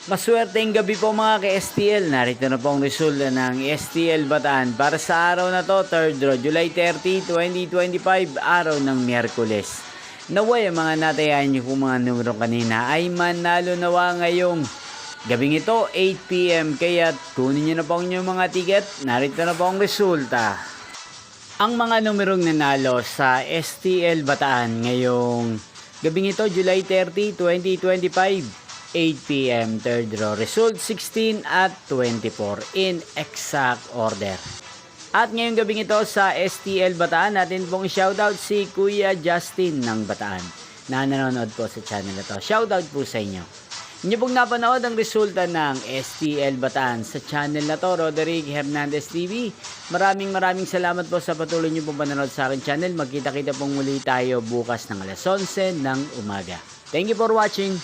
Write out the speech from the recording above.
Maswerteng gabi po mga ka-STL. Narito na po ang resulta ng STL Bataan para sa araw na to, 3rd draw, July 30, 2025, araw ng Miyerkules. Naway ang mga natayan niyo kung mga numero kanina ay manalo nawa ngayong gabing ito, 8 PM. Kaya kunin niyo na po ang inyong mga ticket. Narito na po ang resulta. Ang mga numerong nanalo sa STL Bataan ngayong gabing ito, July 30, 2025, 8 PM, 3rd draw. Result 16 at 24 in exact order. At ngayong gabing ito sa STL Bataan, natin pong shoutout si Kuya Justin ng Bataan na nanonood po sa channel na to. Shoutout po sa inyo. Inyo pong napanood ang resulta ng STL Bataan sa channel na to, Roderick Hernandez TV. Maraming salamat po sa patuloy nyo pong panonood sa aking channel. Magkita-kita pong muli tayo bukas ng alas 11 ng umaga. Thank you for watching.